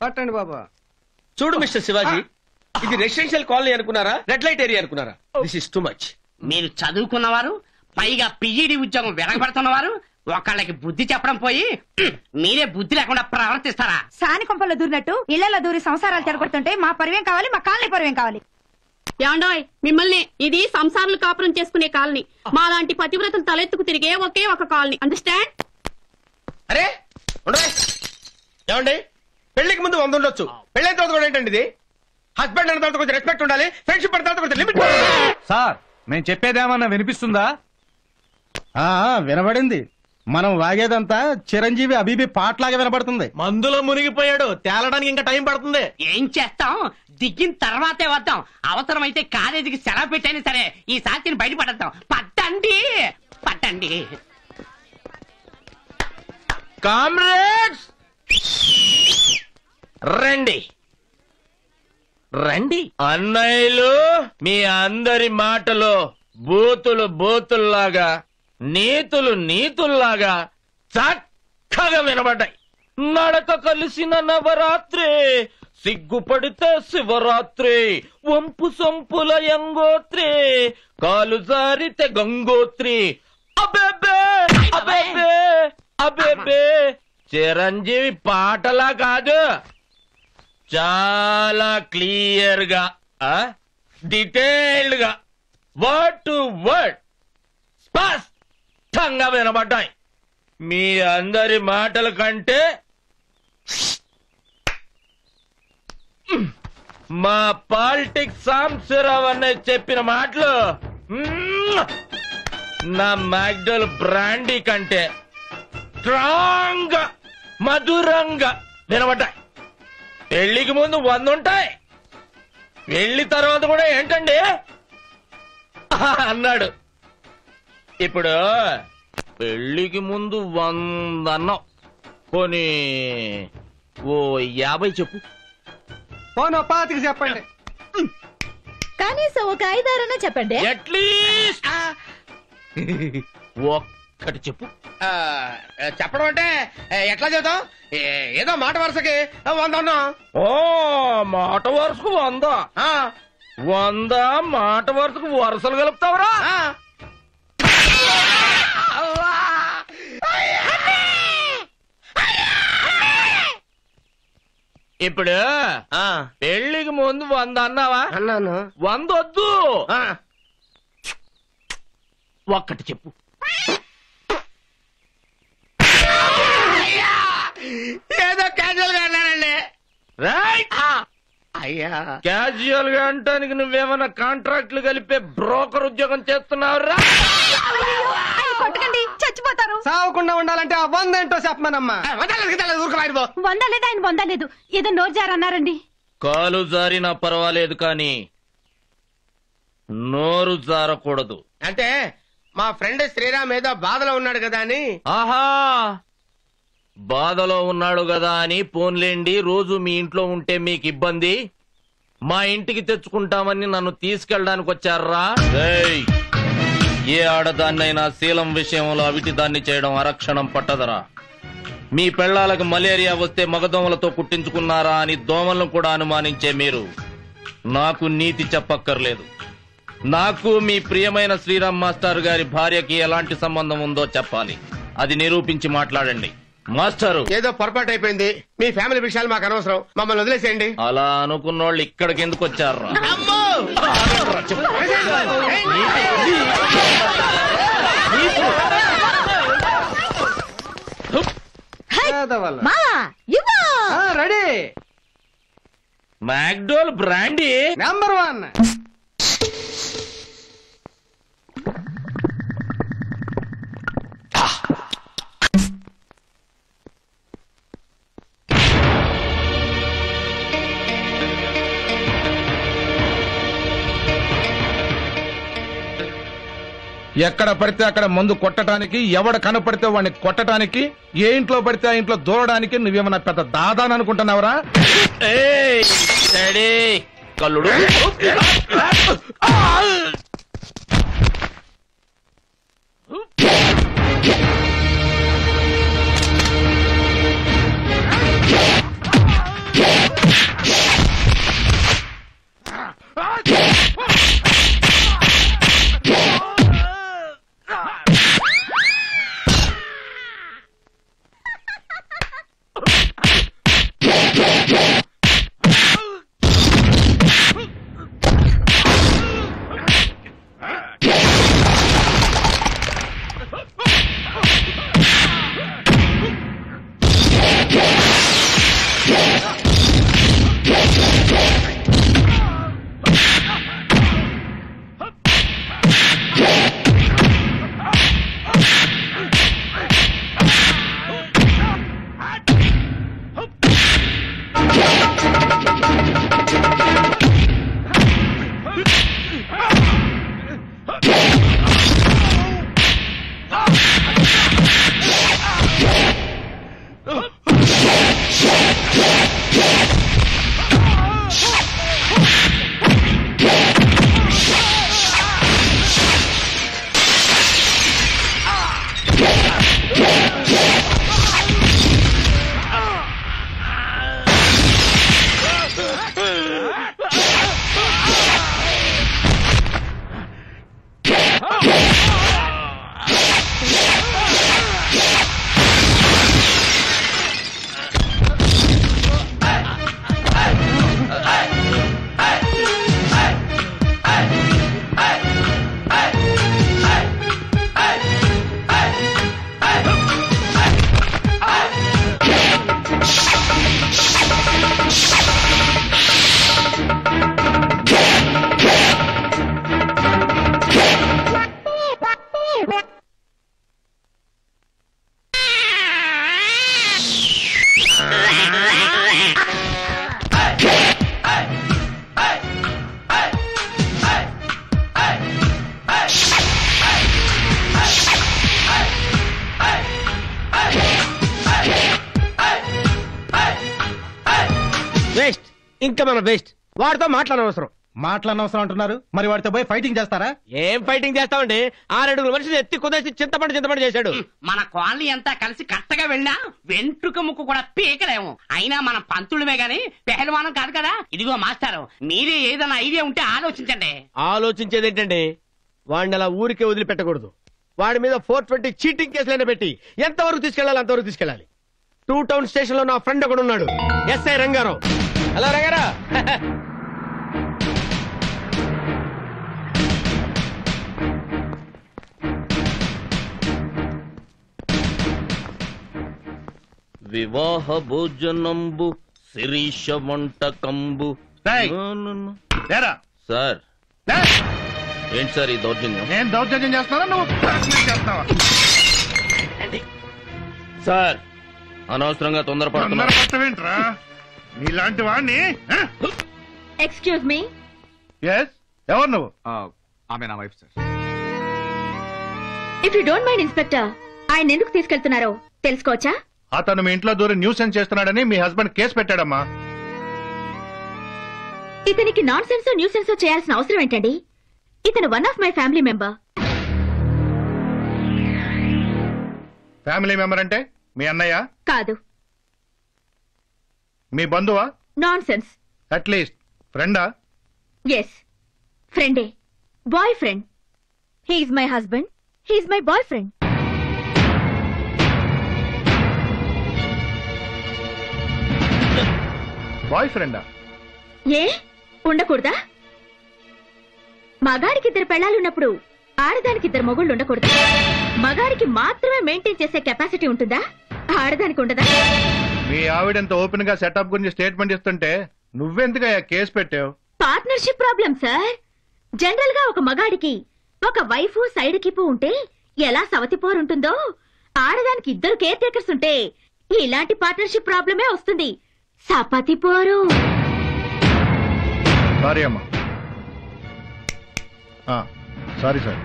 పట్టండి బాబా. చూడు మిస్టర్ శివాజీ, ఇది రెసిడెన్షియల్ కాలనీ అనుకున్నారా, రెడ్ లైట్ ఏరియా అనుకున్నారా? This is too much. మీరు చదువుకున్నవారు, పైగా పిఈడి ఉద్యోగం వెనకబడుతున్నవారు, ఒకళ్ళకి బుద్ధి చెప్పడం పోయి మీరే బుద్ధి లేకుండా ప్రవర్తిస్తారా? సాని కొంపల్లో దూరినట్టు ఇళ్లలో దూరి సంసారాలు చెడగొడుతుంటే మా పరివేం కావాలి, మా కాలనీ పరివేం కావాలి. యాండాయ్ మిమ్మల్ని, ఇది సంసారాలు కాపురం చేసుకునే కాలనీ. మాలాంటి పతివ్రతలు తలెత్తుకు తిరిగే ఒకే ఒక కాలనీ. అండర్స్టాండ్? అరే ఏమండి, పెళ్లికి ముందు 100 ఉండొచ్చు, పెళ్ళైన తర్వాత కూడా ఏంటండి ఇది? హస్బెండ్ అన్న తర్వాత కొంచెం రెస్పెక్ట్ ఉండాలి, ఫ్రెండ్షిప్ అన్న తర్వాత కొంచెం లిమిట్. సార్ మేము చెప్పేదేమన్నా వినిపిస్తుందా? వినబడింది. మనం వాగేదంతా చిరంజీవి అబీబీ పాటలాగా వినబడుతుంది. మందులో మునిగిపోయాడు, తేలడానికి ఇంకా టైం పడుతుంది. ఏం చేస్తాం, దిగిన తర్వాతే వద్దాం. అవసరమైతే కాలేజీకి సెలవు పెట్టైనా సరే ఈ సాక్షిని బయటపడతాం. పట్టండి పట్టండి. కామ్రేడ్స్ రండి రండి. అన్నయ్యలు, మీ అందరి మాటలో బూతులు బూతుల్లాగా, నీతులు నీతుల్లాగా చక్కగా వినబడ్డాయి. నడక కలిసిన నవరాత్రి, సిగ్గుపడితే శివరాత్రి, వంపు సొంపుల యంగోత్రి, కాలు జారితే గంగోత్రి. అబేబే అబేబే అబేబే, చిరంజీవి పాటలా కాదు, చాలా క్లియర్ గా, డీటెయిల్డ్ గా, వర్డ్ టు వర్డ్ స్పష్టంగా వినబడ్డాయి. మీ అందరి మాటల కంటే మా పాలిటిక్స్ సాంబశివరావు అన్నయ్య చెప్పిన మాటలు నా మ్యాక్డోల్ బ్రాండీ కంటే స్ట్రాంగ్ గా, మధురంగా వినబడ్డాయి. పెళ్లికి ముందు 100 ఉంటాయి, పెళ్లి తర్వాత కూడా ఏంటండి అన్నాడు. ఇప్పుడు పెళ్లికి ముందు 100 అన్నావు, పోనీ ఓ 50 చెప్పు. పోను 25 చెప్పండి. కనీసం ఒక 5-6 చెప్పండి. అట్లీస్ట్ ఒక్కటి చెప్పు. చెప్పడం అంటే ఎట్లా చేద్దాం? ఏదో మాట వరుసకి 100 అన్నా. ఓ మాట వరుసకు 100, 100 మాట వరుసకు వరుసలు కలుపుతావరా? ఇప్పుడు పెళ్లికి ముందు 100 అన్నావా? అన్నాను. 100 వద్దు, ఒక్కటి చెప్పు. ఏదో క్యాజువల్ గా అన్నానండి. రైట్. అయ్యా, క్యాజువల్ గా అంటానికి నువ్వేమన్నా కాంట్రాక్ట్లు కలిపే బ్రోకర్ ఉద్యోగం చేస్తున్నావురా? కొట్టకండి, చచ్చిపోతారు. సావకుండా ఉండాలంటే ఆ 100 ఏంటో చెప్పమనమ్మా. 100 లేదు, ఆయన 100 లేదు, ఏదో నోరు జారన్నారండి. కాలు జారినా పర్వాలేదు కానీ నోరు జారకూడదు. అంటే మా ఫ్రెండ్ శ్రీరామ్ ఏదో బాధలో ఉన్నాడు కదా అని. ఆహా, బాధలో ఉన్నాడు కదా అని పోన్లేండి, రోజు మీ ఇంట్లో ఉంటే మీకు ఇబ్బంది, మా ఇంటికి తెచ్చుకుంటామని నన్ను తీసుకెళ్ళడానికి వచ్చారా? ఏ ఆడదాన్నైనా శీలం విషయంలో అవిటి దాన్ని చేయడం అరక్షణం పట్టదరా? మీ పెళ్లాలకు మలేరియా వస్తే మగదోమలతో కుట్టించుకున్నారా అని దోమలను కూడా అనుమానించే మీరు నాకు నీతి చెప్పక్కర్లేదు. నాకు మీ ప్రియమైన శ్రీరామ్ మాస్టర్ గారి భార్యకి ఎలాంటి సంబంధం ఉందో చెప్పాలి. అది నిరూపించి మాట్లాడండి. మాస్టారు, ఏదో పొరపాటు అయిపోయింది, మీ ఫ్యామిలీ విషయాలు మాకు అనవసరం, మమ్మల్ని వదిలేసేయండి. అలా అనుకున్నోళ్ళు ఇక్కడికి ఎందుకు వచ్చారా? రెడీ. McDowell brandy number 1. ఎక్కడ పడితే అక్కడ మందు కొట్టడానికి, ఎవడ కనపడితే వాడిని కొట్టడానికి, ఏ ఇంట్లో పడితే ఆ ఇంట్లో దూరడానికి నువ్వేమన్నా పెద్ద దాదాని అనుకుంటున్నావురా? కల్లుడు ఇంకా మన బెస్ట్. వాడితో మాట్లాడనవసరం. మాట్లాడనవసరం అంటున్నారు, మరి వాడితో పోయి ఫైటింగ్ చేస్తారా? ఏం ఫైటింగ్ చేస్తామండి? 6 అడుగుల మనిషిని ఎత్తి కుదేసి చింతపడి చేశాడు. మన కాలనీ అంతా కలిసి కట్టగా వెళ్ళినా వెంట్రుక ముక్కు కూడా పీకలేము. అయినా మన పంతులమే గాని పెహల్వానం కాదు కదా. ఇదిగో మాస్టారు, మీరే ఏదైనా ఐడియా ఉంటే ఆలోచించండి. ఆలోచించేది ఏంటండి? వాడిని అలా ఊరికే వదిలిపెట్టకూడదు. వాడి మీద 420 చీటింగ్ కేసులైనా పెట్టి ఎంతవరకు తీసుకెళ్లాలి అంతవరకు తీసుకెళ్ళాలి. 2 టౌన్ స్టేషన్ లో నా ఫ్రెండ్ ఒకడు ఉన్నాడు, ఎస్ఐ రంగారావు. హలో రంగారా. వివాహ భోజనంబు శిరీష వంటకంబు. రేయ్. లేరా? సార్ లే. ఏంటి సార్ ఈ దౌర్జన్యం? నేను దౌర్జన్యం చేస్తానా, నువ్వు దౌర్జన్యం చేస్తావా? సార్ అనవసరంగా తొందరపడుతున్నా. తొందరపడతావేంట్రా? నీలాంటి వాడిని. Excuse me. ఎస్, ఎవరు నువ్వు? ఆమె నా wife sir. If you don't mind inspector, ఆయన ఎందుకు తీసుకెళ్తున్నారో తెలుసుకోవచ్చా? అతను మీ ఇంట్లో దూరం న్యూసెన్స్ చేస్తున్నాడని మీ హస్బెండ్ కేసు పెట్టాడమ్మా. ఇతనికి నాన్ సెన్సో న్యూ సెన్సో చేయాల్సిన అవసరం ఏంటండి? ఇతను one of my family member. Family member అంటే మీ అన్నయ్య? కాదు. మీ బంధువా? Nonsense. అట్లీస్ట్ ఫ్రెండా? ఎస్, ఫ్రెండే. Boyfriend. He is my husband, he is my boyfriend. బాయ్ ఫ్రెండా? ఏ ఉండకూడదా? మగాడికి 2 పెళ్ళాలున్నప్పుడు ఆడదానికి 2 మొగుళ్ళు ఉండకూడదా? మగాడికి మాత్రమే మెయింటైన్ చేసే కెపాసిటీ ఉంటుందా? ఆడదానికి ఉండదా? మీ ఆవిడంత ఓపెన్ గా సెటప్ గురించి స్టేట్మెంట్ ఇస్తుంటే నువ్వెందుకయ్యా కేసు పెట్టావు? Partnership problem sir. జనరల్ గా ఒక మగాడికి ఒక వైఫ్ సైడ్ కిప్పు ఉంటే ఎలా సవతిపోరుంటుందో, ఆడదానికి 2 కేర్ టేకర్స్ ఉంటే ఇలాంటి పార్ట్నర్షిప్ ప్రాబ్లమే వస్తుంది. సపతి పోరు. సారీ అమ్మా. Sorry sir.